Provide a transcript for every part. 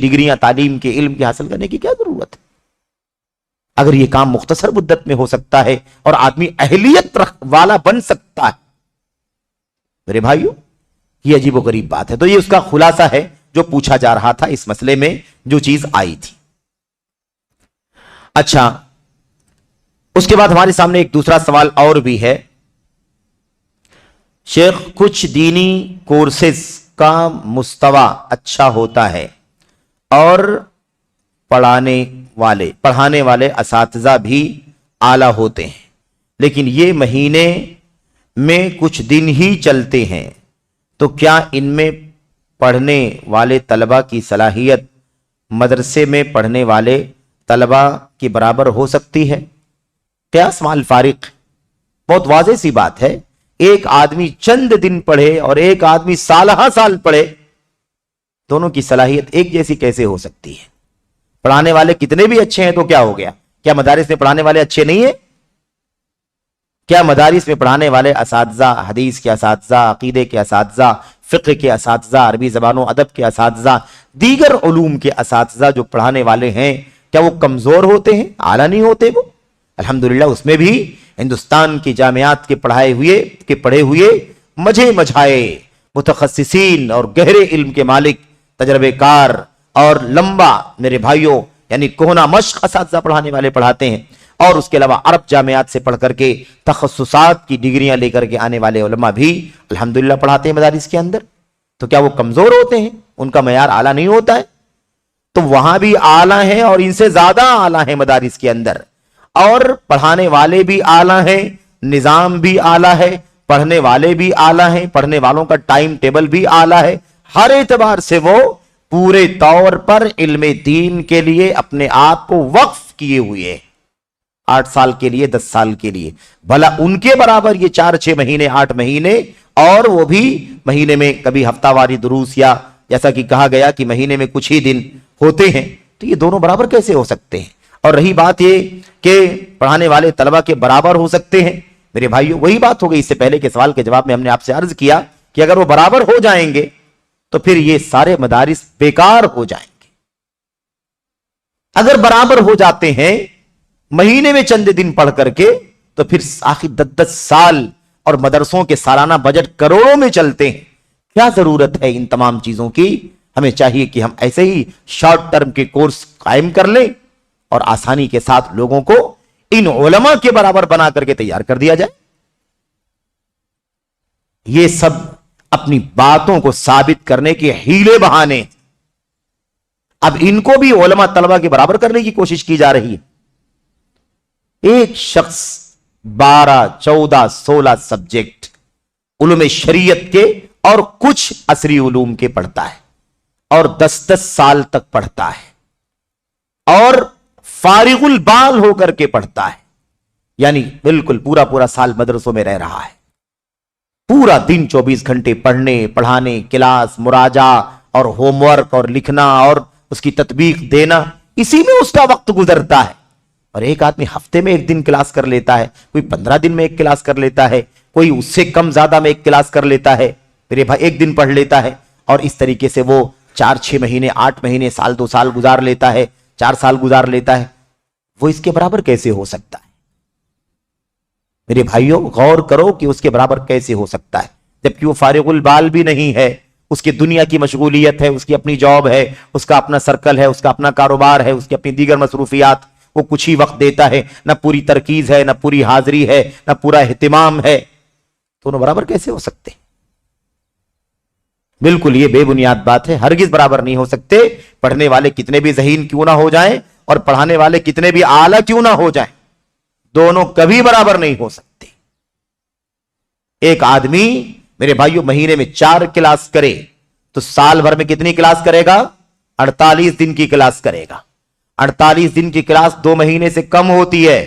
ڈگریاں تعلیم کے علم کے حاصل کرنے کی کیا ضرورت ہے؟ اگر یہ کام مختصر مدت میں ہو سکتا ہے اور آدمی اہلیت والا بن سکتا ہے، میرے بھائیوں یہ عجیب و غریب بات ہے۔ تو یہ اس کا خلاصہ ہے جو پوچھا جا رہا تھا اس مسئلے میں، جو چیز آئی تھی۔ اچھا، اس کے بعد ہمارے سامنے ایک دوسرا سوال اور بھی ہے، شیخ کچھ دینی کورسز کا مستوی اچھا ہوتا ہے اور پڑھانے والے اساتذہ بھی اعلیٰ ہوتے ہیں، لیکن یہ مہینے میں کچھ دن ہی چلتے ہیں، تو کیا ان میں پڑھنے والے طلبہ کی صلاحیت مدرسے میں پڑھنے والے طلبہ کے برابر ہو سکتی ہے؟ قیاس مع الفارق، بہت واضح سی بات ہے۔ ایک آدمی چند دن پڑھے اور ایک آدمی سالہ سال پڑھے، دونوں کی صلاحیت ایک جیسی کیسے ہو سکتی ہے؟ پڑھانے والے کتنے بھی اچھے ہیں تو کیا ہو گیا؟ کیا مدارس میں پڑھانے والے اچھے نہیں ہیں؟ کیا مدارس میں پڑھانے والے اساتذہ، حدیث کے اساتذہ، عقیدے کے اساتذہ، فقہ کے اساتذہ، عربی زبان و ادب کے اساتذہ، دیگر علوم کے اساتذہ جو پڑھانے والے ہیں، کیا وہ کمزور ہوتے ہیں؟ اعلیٰ نہیں ہوتے وہ؟ الحمدللہ اس میں بھی ہندوستان کی جامعات کے پڑھے ہوئے مجھائے متخصصین اور گہرے علم کے مالک، تجربے کار اور لمبا، میرے بھائیوں یعنی کوہنا مشق اساتذہ پڑھانے والے پڑھاتے ہیں، اور اس کے علاوہ عرب جامعات سے پڑھ کر کے تخصصات کی ڈگریاں لے کر کے آنے والے علماء بھی الحمدللہ پڑھاتے ہیں مدارس کے اندر۔ تو کیا وہ کمزور ہوتے ہیں؟ ان کا معیار اعلیٰ نہیں ہوتا ہے؟ تو وہاں بھی اعلیٰ ہیں اور ان سے زیادہ اعلیٰ ہیں مدارس کے اندر، اور پڑھانے والے بھی اعلیٰ ہیں، نظام بھی اعلیٰ ہے، پڑھنے والے بھی اعلیٰ ہیں، پڑھنے والوں کا ٹائم ٹیبل بھی اعلیٰ ہے، ہر اعتبار سے وہ پورے طور پر علم دین کے لیے اپنے آپ کو وقف کیے ہوئے، 8 سال کے لیے، 10 سال کے لیے، بھلا ان کے برابر یہ 4-6 مہینے، 8 مہینے، اور وہ بھی مہینے میں کبھی ہفتہ واری دروس، یا جیسا کہ کہا گیا کہ مہینے میں کچھ ہی دن ہوتے ہیں، تو یہ دونوں برابر کیسے ہو سکتے ہیں؟ اور رہی بات یہ کہ پڑھانے والے طلبہ کے برابر ہو سکتے ہیں، میرے بھائیوں وہی بات ہو گئی، اس سے پہلے کے سوال کے جواب میں ہم نے آپ سے عرض کیا کہ اگر وہ برابر ہو جائیں گے تو پھر یہ سارے مدارس بیکار ہو جائیں گے۔ اگر برابر ہو جاتے ہیں مہینے میں چند دن پڑھ کر کے، تو پھر آخر 10 سال اور مدرسوں کے سالانہ بجٹ کروڑوں میں چلتے ہیں، کیا ضرورت ہے ان تمام چیزوں کی؟ ہمیں چاہیے کہ ہم ایسے ہی شارٹ ٹرم کے کورس قائم کر لیں اور آسانی کے ساتھ لوگوں کو ان علماء کے برابر بنا کر کے تیار کر دیا جائے۔ یہ سب اپنی باتوں کو ثابت کرنے کے ہیلے بہانے، اب ان کو بھی علماء طلبہ کے برابر کرنے کی کوشش کی جا رہی ہے۔ ایک شخص 12، 14، 16 سبجیکٹ علوم شریعت کے اور کچھ عصری علوم کے پڑھتا ہے، اور 10 سال تک پڑھتا ہے، اور فارغ البال ہو کر کے پڑھتا ہے، یعنی بالکل پورا سال مدرسوں میں رہ رہا ہے، پورا دن 24 گھنٹے پڑھانے، کلاس، مراجعہ اور ہوم ورک اور لکھنا اور اس کی تطبیق دینا، اسی میں اس کا وقت گزرتا ہے۔ اور ایک آدمی ہفتے میں 1 دن کلاس کر لیتا ہے، کوئی 15 دن میں 1 کلاس کر لیتا ہے، کوئی اس سے کم زیادہ میں 1 کلاس کر لیتا ہے، میرے بھائی 1 دن پڑھ لیتا ہے، اور اس طریقے سے وہ 4-6 مہینے، 8 مہینے، سال 2 سال گزار لیتا ہے، 4 سال گزار لیتا ہے۔ وہ اس کے برابر کیسے ہو سکتا ہے؟ میرے بھائیوں غور کرو کہ اس کے برابر کیسے ہو سکتا ہے، جبکہ وہ فارغ البال بھی نہیں ہے، اس کی دنیا کی مشغولیت ہے، اس کی اپنی جاب ہے، اس کا اپنا سرکل ہے، اس کا اپنا کاروبار ہے، اس کی اپنی دیگر مصروفیات، وہ کچھ ہی وقت دیتا ہے، نہ پوری ترکیز ہے، نہ پوری حاضری ہے، نہ پورا اہتمام ہے۔ دونوں برابر کیسے ہو سکتے؟ بالکل یہ بے بنیاد بات ہے، ہرگز برابر نہیں ہو سکتے، پڑھنے والے کتنے بھی ذہین کیوں نہ ہو جائیں اور پڑھانے والے کتنے بھی اعلیٰ کیوں نہ ہو جائیں، دونوں کبھی برابر نہیں ہو سکتے۔ ایک آدمی میرے بھائیوں مہینے میں 4 کلاس کرے تو سال بھر میں کتنی کلاس کرے گا؟ 48 دن کی کلاس کرے گا۔ 48 دن کی کلاس 2 مہینے سے کم ہوتی ہے،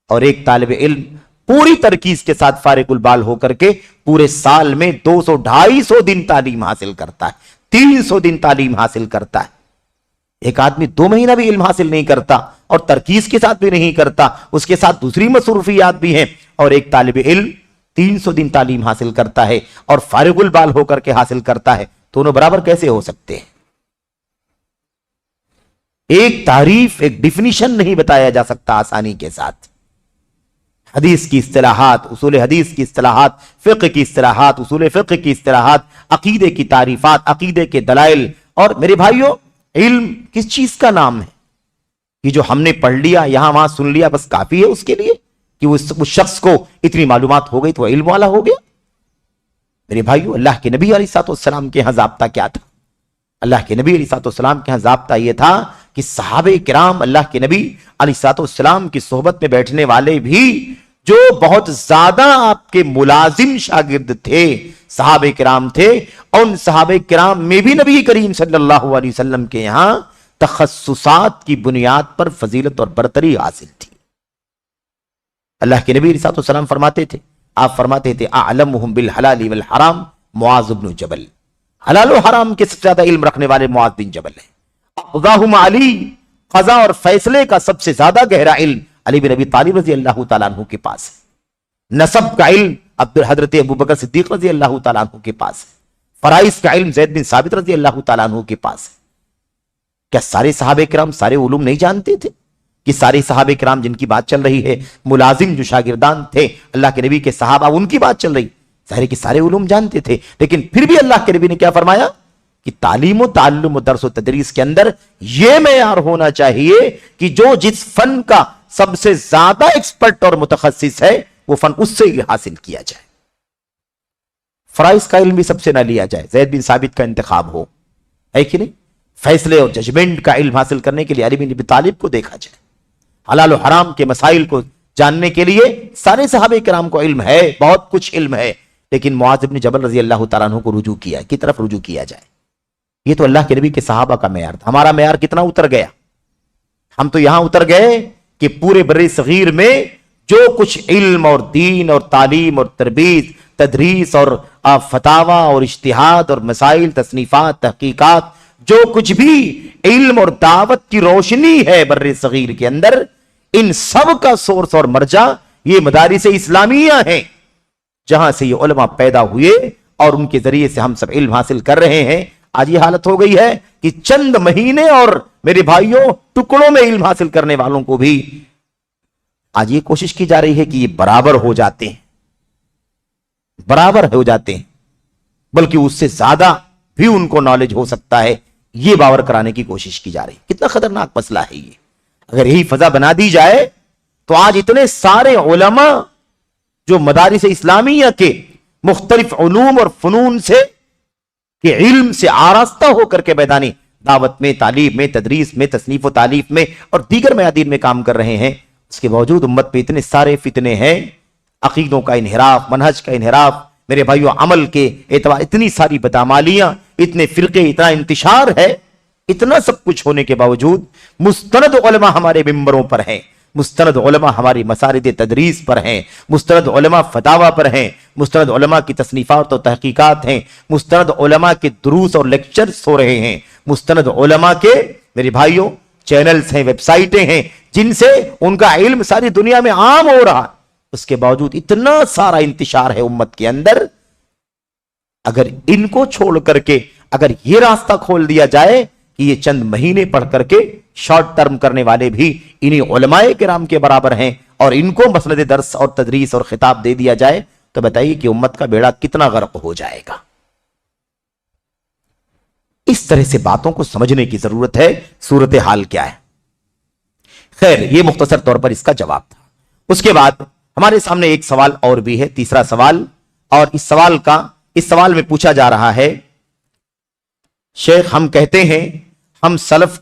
اور ایک طالب علم پوری ترکیز کے ساتھ فارغ البال ہو کر کے پورے سال میں 200-250 دن تعلیم حاصل کرتا ہے، 300 دن تعلیم حاصل کرتا ہے۔ ایک آدمی 2 مہینہ بھی علم حاصل نہیں کرتا اور ترکیز کے ساتھ بھی نہیں کرتا، اس کے ساتھ دوسری مصروفیات بھی ہیں، اور ایک طالب علم 300 دن تعلیم حاصل کرتا ہے اور فارغ البال ہو کر کے حاصل کرتا ہے، دونوں برابر کیسے ہو سکتے ہیں؟ ایک تعریف، ایک ڈیفینیشن نہیں بتایا جا سکتا آسانی کے ساتھ. حدیث کی اصطلاحات، اصول حدیث کی اصطلاحات، فقہ کی اصطلاحات، اصول فقہ کی اصطلاحات، عقیدے کی تعریفات، عقیدے کے دلائل. اور میرے بھائیوں، علم کس چیز کا نام ہے؟ یہ جو ہم نے پڑھ لیا، یہاں وہاں سن لیا، بس کافی ہے اس کے لیے کہ اس شخص کو اتنی معلومات ہو گئی تو وہ علم والا ہو گیا؟ میرے بھائیوں، اللہ کے نبی علیہ الصلوۃ والسلام کے ہاں ضابطہ کیا تھا؟ اللہ کے نبی علیہ الصلوۃ والسلام کے ہاں ضابطہ یہ تھا کہ صحابہ کرام اللہ کے نبی علیہ الصلوۃ والسلام کی صحبت میں بیٹھنے والے بھی جو بہت زیادہ آپ کے ملازم شاگرد تھے، صحابہ کرام تھے، ان صحابہ کرام میں بھی نبی کریم صلی اللہ علیہ وسلم کے یہاں تخصصات کی بنیاد پر فضیلت اور برتری حاصل تھی. اللہ کے نبی علیہ الصلوۃ والسلام فرماتے تھے، آپ فرماتے تھے اعلمہم بالحلال والحرام معاذ بن جبل. حلال و حرام کے سب سے زیادہ علم رکھنے والے معاذ بن جبل ہیں. اقضاہم علی، قضا اور فیصلے کا سب سے زیادہ گہرا علم علی بن ابی طالب رضی اللہ تعالیٰ عنہ کے پاس ہے. نسب کا علم حضرت ابوبکر صدیق رضی اللہ تعالیٰ عنہ کے پاس ہے. فرائض کا علم زید بن ثابت رضی اللہ تعالیٰ عنہ کے پاس ہے. کیا سارے صحابہ کرام سارے علوم نہیں جانتے تھے؟ کہ سارے صحابہ کرام جن کی بات چل رہی ہے، ملازم جو شاگردان تھے اللہ کے نبی کے صحابہ، ان کی بات چل رہی، ظاہر کہ سارے علوم جانتے تھے. لیکن پھر بھی اللہ کے نبی نے کیا فرمایا کہ تعلیم و تعلم و درس و تدریس کے اندر یہ معیار ہونا چاہیے کہ جو جس فن کا سب سے زیادہ ایکسپرٹ اور متخصص ہے وہ فن اس سے ہی حاصل کیا جائے. فرائض کا علم بھی سب سے نہ لیا جائے، زید بن ثابت کا انتخاب ہو، ہے کہ نہیں؟ فیصلے اور ججمنٹ کا علم حاصل کرنے کے لیے علی بن ابی طالب کو دیکھا جائے. حلال و حرام کے مسائل کو جاننے کے لیے سارے صحابہ کرام کو علم ہے، بہت کچھ علم ہے، لیکن معاذ بن جبل رضی اللہ تعالیٰ عنہ کو رجوع کیا، کی طرف رجوع کیا جائے. یہ تو اللہ کے نبی کے صحابہ کا معیار تھا. ہمارا معیار کتنا اتر گیا؟ ہم تو یہاں اتر گئے کہ پورے بر صغیر میں جو کچھ علم اور دین اور تعلیم اور تربیت، تدریس اور فتاوی اور اجتہاد اور مسائل، تصنیفات، تحقیقات، جو کچھ بھی علم اور دعوت کی روشنی ہے بر صغیر کے اندر، ان سب کا سورس اور مرجع یہ مدارس اسلامیہ ہیں، جہاں سے یہ علماء پیدا ہوئے اور ان کے ذریعے سے ہم سب علم حاصل کر رہے ہیں. آج یہ حالت ہو گئی ہے کہ چند مہینے اور میرے بھائیوں ٹکڑوں میں علم حاصل کرنے والوں کو بھی آج یہ کوشش کی جا رہی ہے کہ یہ برابر ہو جاتے ہیں، برابر ہو جاتے ہیں، بلکہ اس سے زیادہ بھی ان کو نالج ہو سکتا ہے، یہ باور کرانے کی کوشش کی جا رہی ہے. کتنا خطرناک مسئلہ ہے یہ. اگر یہی فضا بنا دی جائے تو آج اتنے سارے علماء جو مدارس اسلامیہ کے مختلف علوم اور فنون سے کہ علم سے آراستہ ہو کر کے میدانی دعوت میں، تعلیم میں، تدریس میں، تصنیف و تالیف میں اور دیگر میادین میں کام کر رہے ہیں، اس کے باوجود امت پہ اتنے سارے فتنے ہیں، عقیدوں کا انحراف، منہج کا انحراف، میرے بھائیوں عمل کے اعتبار اتنی ساری بدعمالیاں، اتنے فرقے، اتنا انتشار ہے. اتنا سب کچھ ہونے کے باوجود مستند علماء ہمارے ممبروں پر ہیں، مستند علماء ہماری مسارد تدریس پر ہیں، مستند علماء فتاوی پر ہیں، مستند علماء کی تصنیفات اور تحقیقات ہیں، مستند علماء کے دروس اور لیکچرز ہو رہے ہیں، مستند علماء کے میرے بھائیوں چینلز ہیں، ویب سائٹیں ہیں، جن سے ان کا علم ساری دنیا میں عام ہو رہا. اس کے باوجود اتنا سارا انتشار ہے امت کے اندر. اگر ان کو چھوڑ کر کے اگر یہ راستہ کھول دیا جائے کہ یہ چند مہینے پڑھ کر کے شارٹ ٹرم کرنے والے بھی انہی علماء کرام کے برابر ہیں اور ان کو مسند درس اور تدریس اور خطاب دے دیا جائے تو بتائیے کہ امت کا بیڑا کتنا غرق ہو جائے گا. اس طرح سے باتوں کو سمجھنے کی ضرورت ہے. صورتحال کیا ہے؟ خیر، یہ مختصر طور پر اس کا جواب تھا. اس کے بعد ہمارے سامنے ایک سوال اور بھی ہے، تیسرا سوال، اور اس سوال میں پوچھا جا رہا ہے، شیخ ہم کہتے ہیں ہم سلف کے